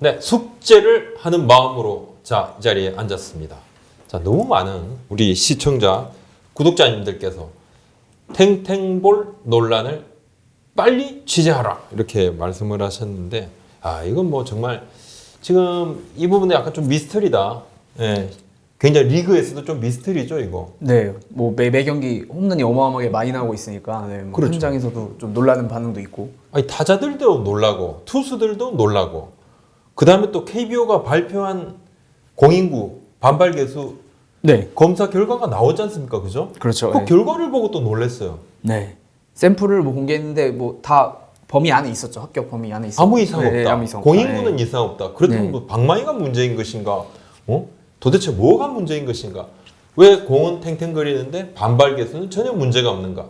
네, 숙제를 하는 마음으로 자, 이 자리에 앉았습니다. 자, 너무 많은 우리 시청자, 구독자님들께서 탱탱볼 논란을 빨리 취재하라 이렇게 말씀을 하셨는데, 이건 뭐 정말 지금 이 부분에 약간 좀 미스터리다. 예, 굉장히 리그에서도 좀 미스터리죠, 이거. 네, 뭐 매 경기 홈런이 어마어마하게 많이 나오고 있으니까 네, 뭐 그렇죠. 현장에서도 좀 놀라는 반응도 있고. 아니, 타자들도 놀라고 투수들도 놀라고, 그 다음에 또 KBO가 발표한 공인구 반발 개수 네, 검사 결과가 나오지 않습니까, 그죠? 그렇죠. 그 네. 결과를 보고 또 놀랐어요. 네, 샘플을 뭐 공개했는데 뭐 다 범위 안에 있었죠. 합격 범위 안에 있었죠. 아무 이상 없다. 네, 아무 이상 없다. 공인구는 네. 이상 없다. 그렇다면 네. 뭐 방망이가 문제인 것인가? 도대체 뭐가 문제인 것인가? 왜 공은 탱탱거리는데 반발 개수는 전혀 문제가 없는가?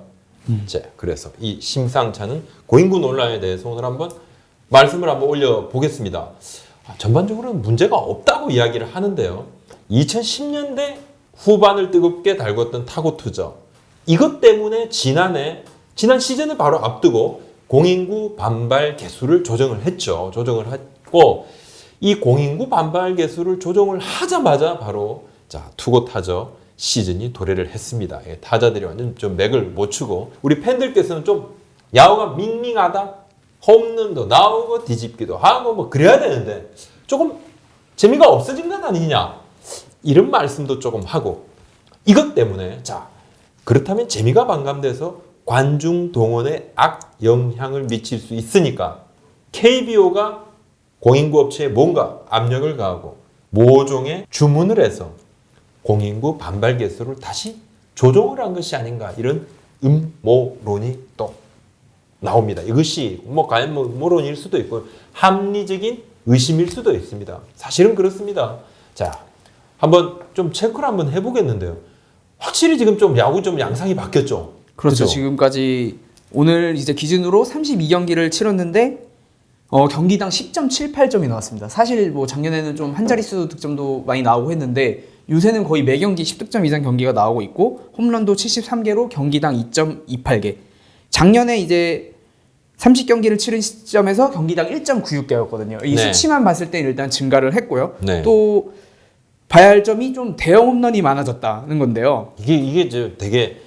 자, 그래서 이 심상찮은 고인구 논란에 대해서 오늘 한번 말씀을 한번 올려보겠습니다. 전반적으로는 문제가 없다고 이야기를 하는데요. 2010년대 후반을 뜨겁게 달궜던 타고 투저. 이것 때문에 지난 시즌을 바로 앞두고 공인구 반발 개수를 조정을 했죠. 조정을 했고, 이 공인구 반발 개수를 조정을 하자마자 바로 투고 타저 시즌이 도래를 했습니다. 타자들이 완전 좀 맥을 못 추고, 우리 팬들께서는 좀 야구가 밍밍하다, 홈런도 나오고 뒤집기도 하고 뭐 그래야 되는데 조금 재미가 없어진 건 아니냐, 이런 말씀도 조금 하고, 이것 때문에 그렇다면 재미가 반감돼서 관중 동원에 악영향을 미칠 수 있으니까 KBO가 공인구 업체에 뭔가 압력을 가하고 모종의 주문을 해서 공인구 반발 개수를 다시 조정을 한 것이 아닌가, 이런 음모론이 또 나옵니다. 이것이 과연 모론일 수도 있고 합리적인 의심일 수도 있습니다. 사실은 그렇습니다. 자, 한번 좀 체크를 한번 해보겠는데요. 확실히 지금 좀 야구 좀 양상이 바뀌었죠. 그렇죠. 그죠? 지금까지 오늘 이제 기준으로 32경기를 치렀는데 경기당 10.78점이 나왔습니다. 사실 뭐 작년에는 좀 한 자릿수 득점도 많이 나오고 했는데 요새는 거의 매 경기 10득점 이상 경기가 나오고 있고, 홈런도 73개로 경기당 2.28개. 작년에 이제 30경기를 치른 시점에서 경기당 1.96개였거든요. 이 네. 수치만 봤을 때 일단 증가를 했고요. 네. 또 봐야 할 점이 좀 대형 홈런이 많아졌다는 건데요. 이게 이제 되게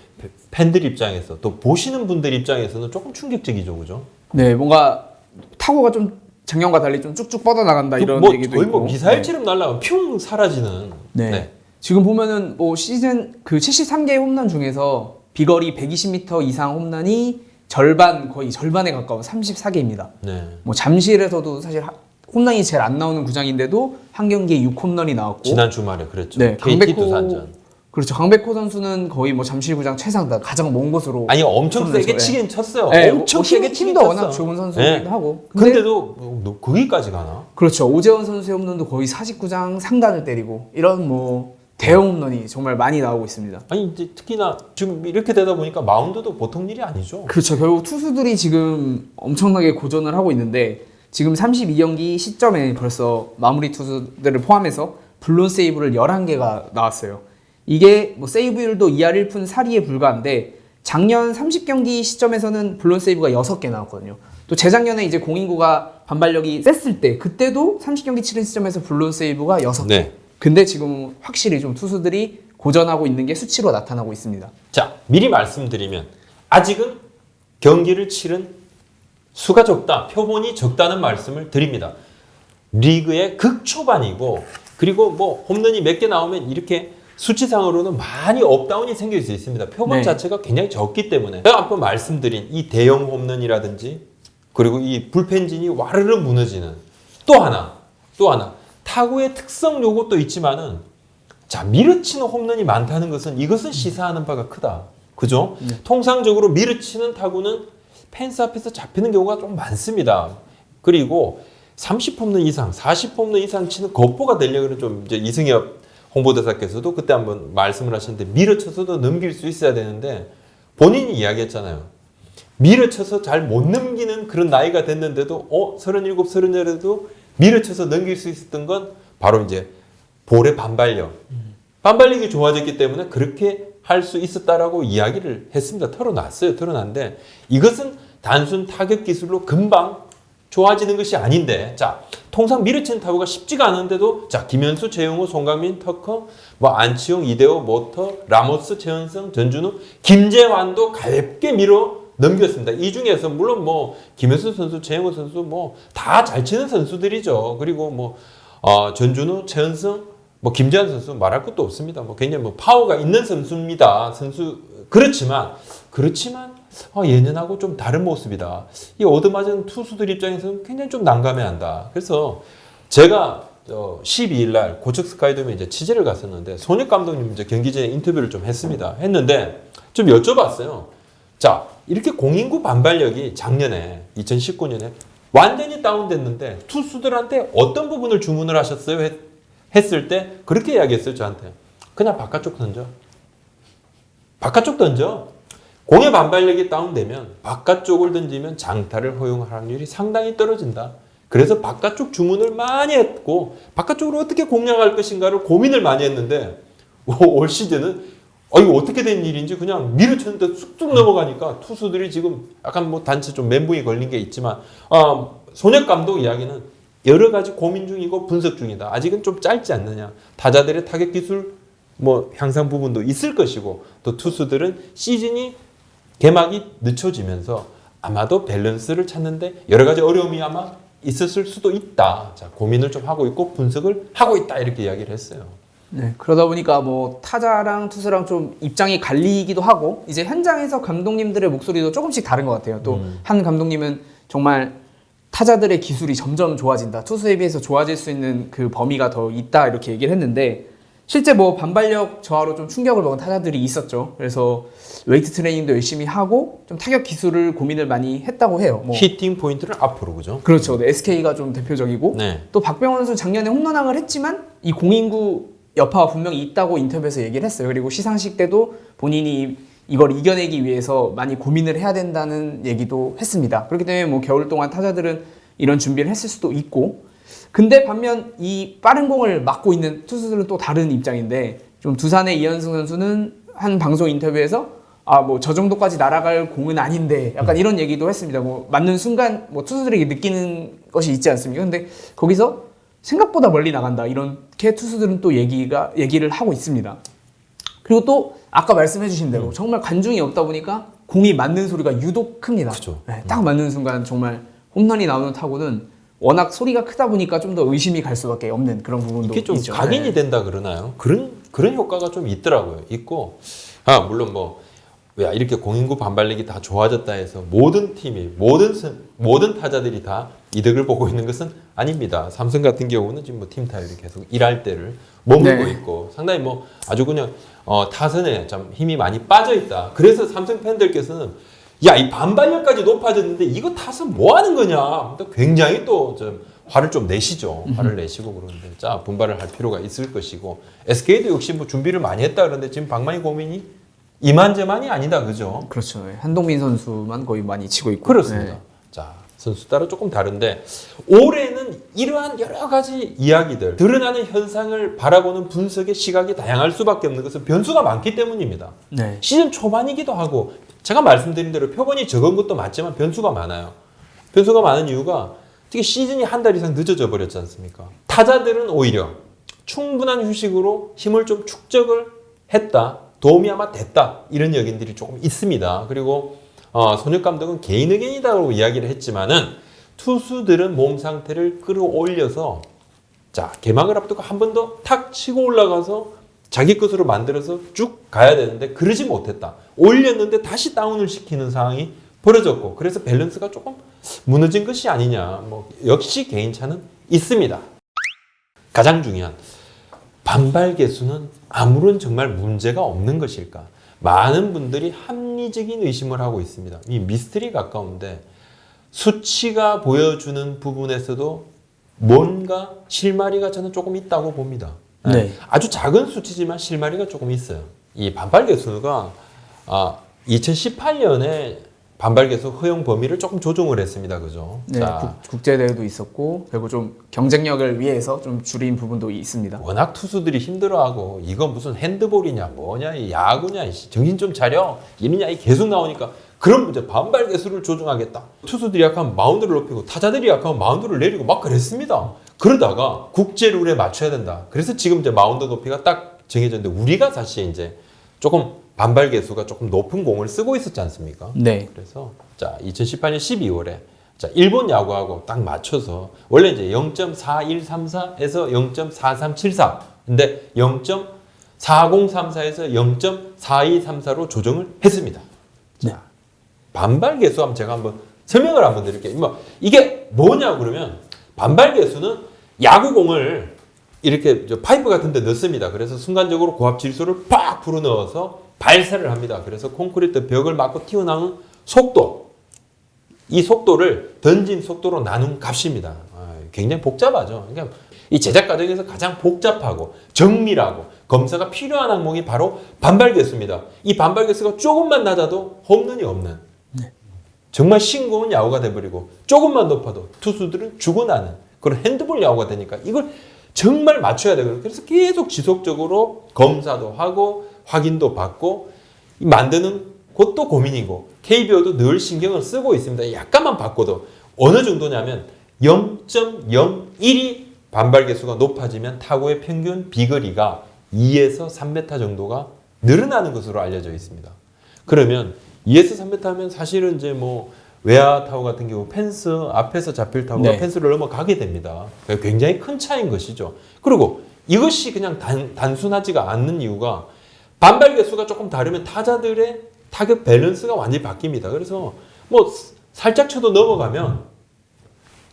팬들 입장에서, 또 보시는 분들 입장에서는 조금 충격적이죠, 그죠? 네, 뭔가 타구가 좀 작년과 달리 좀 쭉쭉 뻗어나간다 이런 얘기도 거의 있고. 미사일처럼 날아가면 퓨 사라지는. 네. 지금 보면은 뭐 시즌 그 73개의 홈런 중에서 비거리 120m 이상 홈런이 거의 절반에 가까운 34개입니다. 네. 뭐 잠실에서도 사실 홈런이 제일 안 나오는 구장인데도 한 경기에 6홈런이 나왔고. 지난 주말에 그랬죠. 네, KT 두산전. 그렇죠. 강백호 선수는 거의 뭐 잠실구장 최상다, 가장 먼 곳으로. 아니, 엄청 홈런을 세게 쳤어요. 치긴 쳤어요. 네, 엄청 뭐 세게 힘도 치긴 워낙 쳤어. 좋은 선수이기도 네. 하고. 근데도 거기까지 가나? 그렇죠. 오재원 선수의 홈런도 거의 49장 상단을 때리고, 이런 뭐 대형 홈런이 정말 많이 나오고 있습니다. 아니, 이제 특히나 지금 이렇게 되다 보니까 마운드도 보통 일이 아니죠. 그렇죠. 결국 투수들이 지금 엄청나게 고전을 하고 있는데, 지금 32경기 시점에 벌써 마무리 투수들을 포함해서 블론 세이브를 11개가 나왔어요. 이게 뭐 세이브율도 2할 1푼 4리에 불과한데, 작년 30경기 시점에서는 블론 세이브가 6개 나왔거든요. 또 재작년에 이제 공인구가 반발력이 셌을 때, 그때도 30경기 치른 시점에서 블론 세이브가 6개. 네. 근데 지금 확실히 좀 투수들이 고전하고 있는 게 수치로 나타나고 있습니다. 자, 미리 말씀드리면 아직은 경기를 치른 수가 적다, 표본이 적다는 말씀을 드립니다. 리그의 극초반이고, 그리고 뭐 홈런이 몇 개 나오면 이렇게 수치상으로는 많이 업다운이 생길 수 있습니다. 표본 네. 자체가 굉장히 적기 때문에. 제가 아까 말씀드린 이 대형 홈런이라든지, 그리고 이 불펜진이 와르르 무너지는, 또 하나 타구의 특성 요것도 있지만은, 밀어치는 홈런이 많다는 것은 이것은 시사하는 바가 크다. 그죠? 통상적으로 밀어치는 타구는 펜스 앞에서 잡히는 경우가 좀 많습니다. 그리고 30홈런 이상, 40홈런 이상 치는 겉보가 되려고 좀 이제 이승엽 홍보대사께서도 그때 한번 말씀을 하셨는데, 밀어쳐서도 넘길 수 있어야 되는데, 본인이 이야기했잖아요. 밀어쳐서 잘 못 넘기는 그런 나이가 됐는데도 37, 38에도 밀어쳐서 넘길 수 있었던 건 바로 이제 볼의 반발력. 반발력이 좋아졌기 때문에 그렇게 할 수 있었다라고 이야기를 했습니다. 털어놨어요. 털어놨는데 이것은 단순 타격 기술로 금방 좋아지는 것이 아닌데, 자, 통상 밀어치는 타구가 쉽지가 않은데도, 자, 김현수, 최용우, 송강민, 터커, 뭐 안치홍, 이대호, 모터, 라모스, 최은성, 전준우, 김재환도 가볍게 밀어 넘겼습니다. 이 중에서 물론 뭐 김현수 선수, 최용우 선수 뭐 다 잘 치는 선수들이죠. 그리고 뭐 전준우, 최은성, 뭐 김재환 선수 말할 것도 없습니다. 뭐 굉장히 뭐 파워가 있는 선수입니다. 그렇지만 예년하고 좀 다른 모습이다. 이 얻어맞은 투수들 입장에서는 굉장히 좀 난감해한다. 그래서 제가 12일 날 고척 스카이돔에 이제 취재를 갔었는데 손익 감독님 이제 경기 전에 인터뷰를 좀 했는데 좀 여쭤봤어요. 자, 이렇게 공인구 반발력이 작년에 2019년에 완전히 다운됐는데 투수들한테 어떤 부분을 주문을 하셨어요? 했을 때 그렇게 이야기했어요. 저한테. 그냥 바깥쪽 던져. 바깥쪽 던져. 공의 반발력이 다운되면 바깥쪽을 던지면 장타를 허용할 확률이 상당히 떨어진다. 그래서 바깥쪽 주문을 많이 했고 바깥쪽으로 어떻게 공략할 것인가를 고민을 많이 했는데 올 시즌은 이거 어떻게 된 일인지 그냥 밀어쳤는데 쑥쑥 넘어가니까 투수들이 지금 약간 뭐 단체 좀 멘붕이 걸린 게 있지만 손혁 감독 이야기는 여러 가지 고민 중이고 분석 중이다. 아직은 좀 짧지 않느냐. 타자들의 타격 기술 뭐 향상 부분도 있을 것이고 또 투수들은 시즌이 개막이 늦춰지면서 아마도 밸런스를 찾는데 여러 가지 어려움이 아마 있었을 수도 있다. 자, 고민을 좀 하고 있고 분석을 하고 있다. 이렇게 이야기를 했어요. 네, 그러다 보니까 뭐 타자랑 투수랑 좀 입장이 갈리기도 하고 이제 현장에서 감독님들의 목소리도 조금씩 다른 것 같아요. 또 한 감독님은 정말 타자들의 기술이 점점 좋아진다. 투수에 비해서 좋아질 수 있는 그 범위가 더 있다. 이렇게 얘기를 했는데 실제 뭐 반발력 저하로 좀 충격을 먹은 타자들이 있었죠. 그래서 웨이트 트레이닝도 열심히 하고 좀 타격 기술을 고민을 많이 했다고 해요. 뭐 히팅 포인트를 앞으로 그죠? 그렇죠. 네, SK가 좀 대표적이고 네. 또 박병원 선수 작년에 홈런왕을 했지만 이 공인구 여파가 분명히 있다고 인터뷰에서 얘기를 했어요. 그리고 시상식 때도 본인이 이걸 이겨내기 위해서 많이 고민을 해야 된다는 얘기도 했습니다. 그렇기 때문에 뭐 겨울 동안 타자들은 이런 준비를 했을 수도 있고 근데 반면 이 빠른 공을 막고 있는 투수들은 또 다른 입장인데 좀 두산의 이현승 선수는 한 방송 인터뷰에서 뭐 저 정도까지 날아갈 공은 아닌데 약간 이런 얘기도 했습니다. 뭐 맞는 순간 뭐 투수들에게 느끼는 것이 있지 않습니까? 근데 거기서 생각보다 멀리 나간다. 이렇게 투수들은 또 얘기를 하고 있습니다. 그리고 또 아까 말씀해 주신 대로 정말 관중이 없다 보니까 공이 맞는 소리가 유독 큽니다. 그죠. 네, 딱 맞는 순간 정말 홈런이 나오는 타구는 워낙 소리가 크다 보니까 좀 더 의심이 갈 수밖에 없는 그런 부분도 이게 좀 있죠. 각인이 네. 된다 그러나요? 그런 효과가 좀 있더라고요. 있고 물론 뭐 이렇게 공인구 반발력이 다 좋아졌다 해서 모든 팀이 모든 타자들이 다 이득을 보고 있는 것은 아닙니다. 삼성 같은 경우는 지금 뭐 팀 타율이 계속 1할 때를 머물고 네. 있고 상당히 뭐 아주 그냥 타선에 참 힘이 많이 빠져 있다. 그래서 삼성 팬들께서는 이 반발력까지 높아졌는데 이거 타선 뭐 하는 거냐? 굉장히 또 좀 화를 좀 내시죠. 화를 내시고 그러는데 자 분발을 할 필요가 있을 것이고 SK도 역시 뭐 준비를 많이 했다 그러는데 지금 방망이 고민이 이만저만이 아니다, 그죠? 그렇죠. 네. 한동민 선수만 거의 많이 치고 있고 그렇습니다. 네. 자 선수 따라 조금 다른데 올해는 이러한 여러 가지 이야기들 드러나는 현상을 바라보는 분석의 시각이 다양할 수밖에 없는 것은 변수가 많기 때문입니다. 네. 시즌 초반이기도 하고 제가 말씀드린 대로 표본이 적은 것도 맞지만 변수가 많아요. 변수가 많은 이유가 특히 시즌이 한 달 이상 늦어져 버렸지 않습니까? 타자들은 오히려 충분한 휴식으로 힘을 좀 축적을 했다. 도움이 아마 됐다. 이런 여긴들이 조금 있습니다. 그리고 손혁 감독은 개인 의견이다라고 이야기를 했지만은 투수들은 몸 상태를 끌어올려서 자 개막을 앞두고 한 번 더 탁 치고 올라가서 자기 것으로 만들어서 쭉 가야 되는데 그러지 못했다. 올렸는데 다시 다운을 시키는 상황이 벌어졌고 그래서 밸런스가 조금 무너진 것이 아니냐. 뭐 역시 개인차는 있습니다. 가장 중요한 반발 개수는 아무런 정말 문제가 없는 것일까? 많은 분들이 합리적인 의심을 하고 있습니다. 이 미스터리 가까운데 수치가 보여주는 부분에서도 뭔가 실마리가 저는 조금 있다고 봅니다. 네. 아주 작은 수치지만 실마리가 조금 있어요. 이 반발 개수가 2018년에 반발 개수 허용 범위를 조금 조정을 했습니다. 그죠? 네, 자, 국제 대회도 있었고 그리고 좀 경쟁력을 위해서 좀 줄인 부분도 있습니다. 워낙 투수들이 힘들어하고 이거 무슨 핸드볼이냐 뭐냐 이 야구냐 정신 좀 차려 이느냐 이 계속 나오니까 그런 문제 반발 개수를 조정하겠다. 투수들이 약하면 마운드를 높이고 타자들이 약하면 마운드를 내리고 막 그랬습니다. 그러다가 국제 룰에 맞춰야 된다. 그래서 지금 이제 마운드 높이가 딱 정해졌는데 우리가 사실 이제 조금 반발 개수가 조금 높은 공을 쓰고 있었지 않습니까? 네. 그래서 자 2018년 12월에 자 일본 야구하고 딱 맞춰서 원래 이제 0.4134에서 0.4374 근데 0.4034에서 0.4234로 조정을 했습니다. 자, 네. 반발 개수 한번 제가 한번 설명을 한번 드릴게요. 뭐 이게 뭐냐 그러면 반발 개수는 야구공을 이렇게 파이프 같은 데 넣습니다. 그래서 순간적으로 고압 질소를 팍 불어넣어서 발사를 합니다. 그래서 콘크리트 벽을 맞고 튀어나오는 속도 이 속도를 던진 속도로 나눈 값입니다. 굉장히 복잡하죠. 그러니까 이 제작 과정에서 가장 복잡하고 정밀하고 검사가 필요한 항목이 바로 반발 개수입니다. 이 반발 개수가 조금만 낮아도 홈런이 없는 정말 싱거운 야구가 돼버리고 조금만 높아도 투수들은 죽어나는 그런 핸드볼 야구가 되니까 이걸 정말 맞춰야 되거든요. 그래서 계속 지속적으로 검사도 하고 확인도 받고 만드는 것도 고민이고 KBO도 늘 신경을 쓰고 있습니다. 약간만 바꿔도 어느 정도냐면 0.01이 반발 개수가 높아지면 타구의 평균 비거리가 2에서 3m 정도가 늘어나는 것으로 알려져 있습니다. 그러면 2에서 3m 하면 사실은 이제 뭐 외야 타구 같은 경우 펜스 앞에서 잡힐 타구가 네. 펜스를 넘어가게 됩니다. 굉장히 큰 차이인 것이죠. 그리고 이것이 그냥 단순하지가 않는 이유가 반발 개수가 조금 다르면 타자들의 타격 밸런스가 완전히 바뀝니다. 그래서 뭐 살짝 쳐도 넘어가면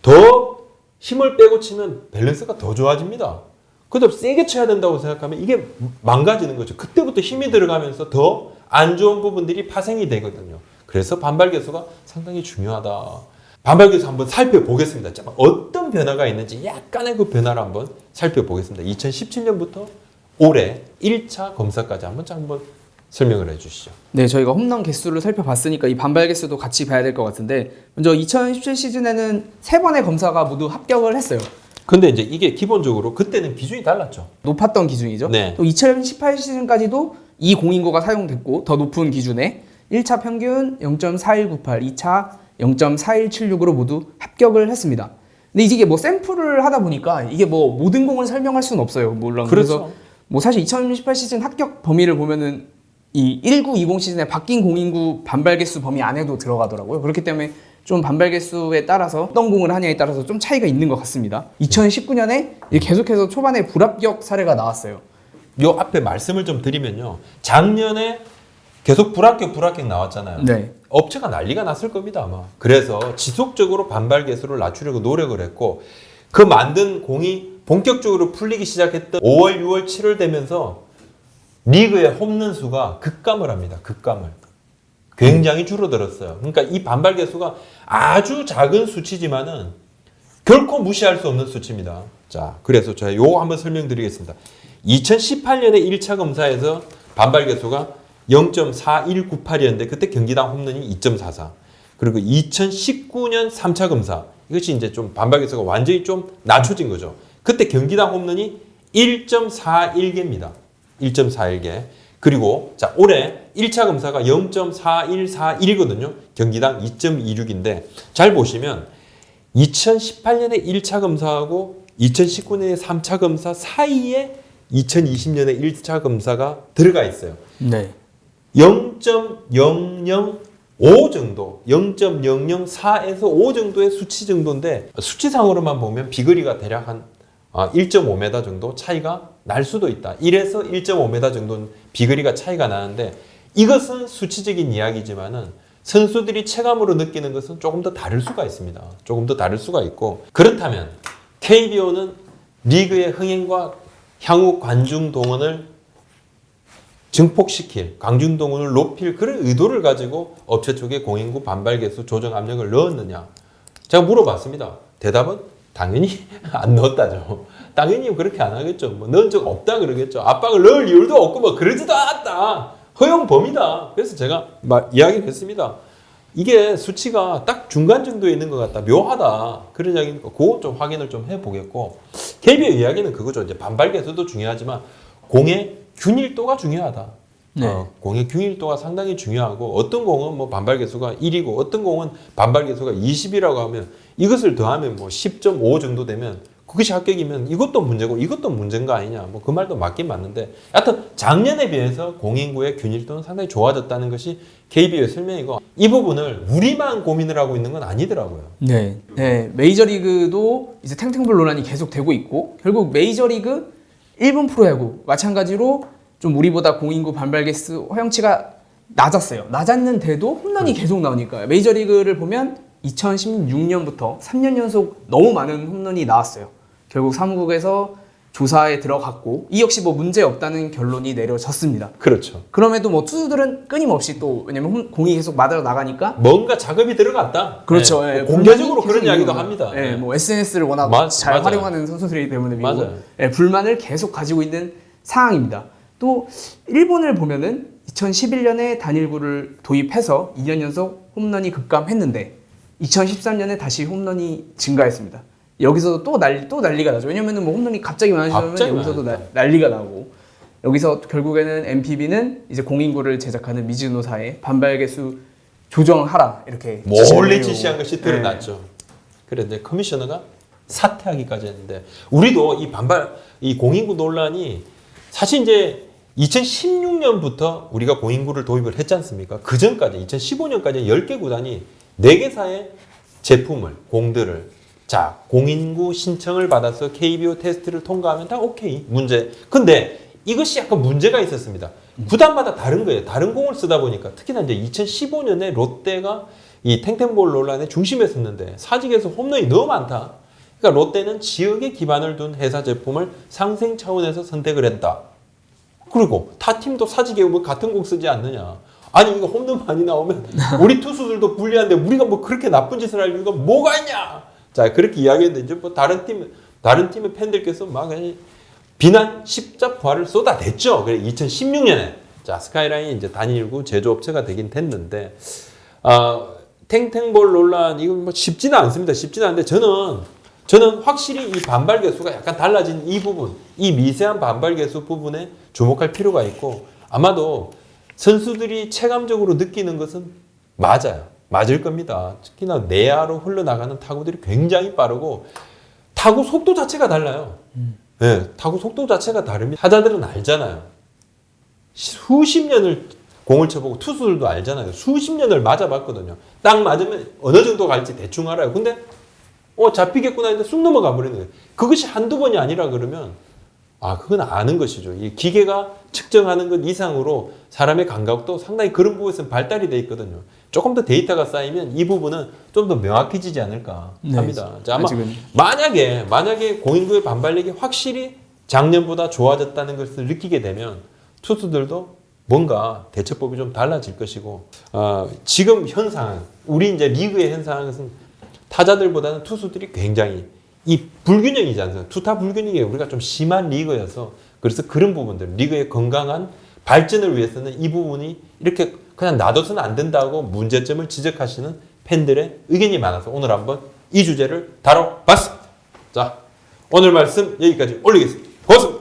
더 힘을 빼고 치면 밸런스가 더 좋아집니다. 그래도 세게 쳐야 된다고 생각하면 이게 망가지는 거죠. 그때부터 힘이 들어가면서 더 안 좋은 부분들이 파생이 되거든요. 그래서 반발 개수가 상당히 중요하다. 반발 개수 한번 살펴보겠습니다. 자, 어떤 변화가 있는지 약간의 그 변화를 한번 살펴보겠습니다. 2017년부터 올해 1차 검사까지 한번 설명을 해주시죠. 네, 저희가 홈런 개수를 살펴봤으니까 이 반발 개수도 같이 봐야 될 것 같은데 먼저 2017 시즌에는 3번의 검사가 모두 합격을 했어요. 근데 이제 이게 기본적으로 그때는 기준이 달랐죠. 높았던 기준이죠. 네. 또 2018 시즌까지도 이 공인구가 사용됐고 더 높은 기준에 1차 평균 0.4198, 2차 0.4176으로 모두 합격을 했습니다. 근데 이게 뭐 샘플을 하다 보니까 이게 뭐 모든 공을 설명할 수는 없어요. 물론 그렇죠. 그래서 뭐 사실 2018 시즌 합격 범위를 보면은 이 1920 시즌에 바뀐 공인구 반발 개수 범위 안에도 들어가더라고요. 그렇기 때문에 좀 반발 개수에 따라서 어떤 공을 하냐에 따라서 좀 차이가 있는 것 같습니다. 2019년에 계속해서 초반에 불합격 사례가 나왔어요. 요 앞에 말씀을 좀 드리면요. 작년에 계속 불합격 나왔잖아요. 네. 업체가 난리가 났을 겁니다, 아마. 그래서 지속적으로 반발 개수를 낮추려고 노력을 했고 그 만든 공이 본격적으로 풀리기 시작했던 5월, 6월, 7월 되면서 리그의 홈런 수가 급감을 합니다. 급감을. 굉장히 줄어들었어요. 그러니까 이 반발 개수가 아주 작은 수치지만은 결코 무시할 수 없는 수치입니다. 자, 그래서 제가 요거 한번 설명드리겠습니다. 2018년에 1차 검사에서 반발 개수가 0.4198이었는데 그때 경기당 홈런이 2.44. 그리고 2019년 3차 검사 이것이 이제 좀 반발 개수가 완전히 좀 낮춰진 거죠. 그때 경기당 홈런이 1.41개입니다. 1.41개. 그리고 자 올해 1차 검사가 0.4141이거든요. 경기당 2.26인데 잘 보시면 2018년에 1차 검사하고 2019년에 3차 검사 사이에 2020년에 1차 검사가 들어가 있어요. 네. 0.005 정도, 0.004에서 5 정도의 수치 정도인데 수치상으로만 보면 비거리가 대략 한 1.5m 정도 차이가 날 수도 있다. 1에서 1.5m 정도는 비거리가 차이가 나는데 이것은 수치적인 이야기지만은 선수들이 체감으로 느끼는 것은 조금 더 다를 수가 있습니다. 조금 더 다를 수가 있고 그렇다면 KBO는 리그의 흥행과 향후 관중 동원을 증폭시킬, 관중 동원을 높일 그런 의도를 가지고 업체 쪽에 공인구 반발 개수 조정 압력을 넣었느냐? 제가 물어봤습니다. 대답은 당연히 안 넣었다죠. 당연히 그렇게 안 하겠죠. 뭐 넣은 적 없다 그러겠죠. 압박을 넣을 이유도 없고 뭐 그러지도 않았다. 허용 범위다. 그래서 제가 막 이야기를 했습니다. 이게 수치가 딱 중간 정도에 있는 것 같다. 묘하다. 그런 이야기니까 그거 좀 확인을 좀 해보겠고 KB의 이야기는 그거죠. 이제 반발 개수도 중요하지만 공의 균일도가 중요하다. 네. 공의 균일도가 상당히 중요하고 어떤 공은 뭐 반발 개수가 1이고 어떤 공은 반발 개수가 20이라고 하면 이것을 더하면 뭐 10.5 정도 되면 그것이 합격이면 이것도 문제고 이것도 문제인 거 아니냐. 뭐 그 말도 맞긴 맞는데 하여튼 작년에 비해서 공인구의 균일도는 상당히 좋아졌다는 것이 KBO의 설명이고 이 부분을 우리만 고민을 하고 있는 건 아니더라고요. 네. 네. 메이저리그도 이제 탱탱볼 논란이 계속되고 있고 결국 메이저리그 일본 프로야구 마찬가지로 좀 우리보다 공인구 반발 개수 허용치가 낮았어요. 낮았는데도 홈런이 계속 나오니까 메이저리그를 보면 2016년부터 3년 연속 너무 많은 홈런이 나왔어요. 결국 사무국에서 조사에 들어갔고 이 역시 뭐 문제 없다는 결론이 내려졌습니다. 그렇죠. 그럼에도 뭐 투수들은 끊임없이 또 왜냐면 공이 계속 맞아 나가니까 뭔가 작업이 들어갔다. 그렇죠. 네. 예, 공개적으로 그런 계속 이야기도 이루어져요. 합니다. 예, 네. 뭐 SNS를 워낙 잘 맞아요. 활용하는 선수들이기 때문에 미국은. 맞아요. 예, 불만을 계속 가지고 있는 상황입니다. 또 일본을 보면은 2011년에 단일구를 도입해서 2년 연속 홈런이 급감했는데 2013년에 다시 홈런이 증가했습니다. 여기서 또 난리가 나죠. 왜냐면은 뭐 홈런이 갑자기 많아지면 여기서도 난리가 나고 여기서 결국에는 NPB는 이제 공인구를 제작하는 미즈노사에 반발 개수 조정하라 이렇게 몰래 지시한 것이 드러났죠. 네. 그런데 커미셔너가 사퇴하기까지 했는데 우리도 이 공인구 논란이 사실 이제 2016년부터 우리가 공인구를 도입을 했지 않습니까? 그 전까지 2015년까지 10개 구단이 4개사의 제품을 공들을 자 공인구 신청을 받아서 KBO 테스트를 통과하면 다 오케이 문제. 근데 이것이 약간 문제가 있었습니다. 구단마다 다른 거예요. 다른 공을 쓰다 보니까 특히나 이제 2015년에 롯데가 이 탱탱볼 논란의 중심에 섰는데 사직에서 홈런이 너무 많다. 그러니까 롯데는 지역에 기반을 둔 회사 제품을 상생 차원에서 선택을 했다. 그리고 타 팀도 사직에 뭐 같은 공 쓰지 않느냐. 아니 이거 홈런 많이 나오면 우리 투수들도 불리한데 우리가 뭐 그렇게 나쁜 짓을 할 이유가 뭐가 있냐. 자 그렇게 이야기했는데 이제 뭐 다른 팀의 팬들께서 막 비난 십자포화를 쏟아냈죠. 그래 2016년에 자 스카이라인이 이제 단일구 제조업체가 되긴 됐는데 탱탱볼 논란 이거 뭐 쉽지는 않습니다. 쉽지는 않은데 저는 확실히 이 반발 개수가 약간 달라진 이 부분, 이 미세한 반발 개수 부분에 주목할 필요가 있고 아마도 선수들이 체감적으로 느끼는 것은 맞을 겁니다. 특히나 내야로 흘러나가는 타구들이 굉장히 빠르고 타구 속도 자체가 달라요. 네, 타구 속도 자체가 다릅니다. 타자들은 알잖아요. 수십 년을 공을 쳐보고 투수들도 알잖아요. 수십 년을 맞아봤거든요. 딱 맞으면 어느 정도 갈지 대충 알아요. 근데 잡히겠구나 했는데 쑥 넘어가 버리는 거예요. 그것이 한두 번이 아니라 그러면 그건 아는 것이죠. 이 기계가 측정하는 것 이상으로 사람의 감각도 상당히 그런 부분에서 발달이 돼 있거든요. 조금 더 데이터가 쌓이면 이 부분은 좀 더 명확해지지 않을까 합니다. 자, 아마 만약에 공인구의 반발력이 확실히 작년보다 좋아졌다는 것을 느끼게 되면 투수들도 뭔가 대처법이 좀 달라질 것이고 지금 현상, 우리 이제 리그의 현상은 타자들보다는 투수들이 굉장히 이 불균형이지 않습니까? 투타 불균형이 우리가 좀 심한 리그여서 그래서 그런 부분들 리그의 건강한 발전을 위해서는 이 부분이 이렇게 그냥 놔둬서는 안 된다고 문제점을 지적하시는 팬들의 의견이 많아서 오늘 한번 이 주제를 다뤄봤습니다. 자, 오늘 말씀 여기까지 올리겠습니다. 고맙습니다.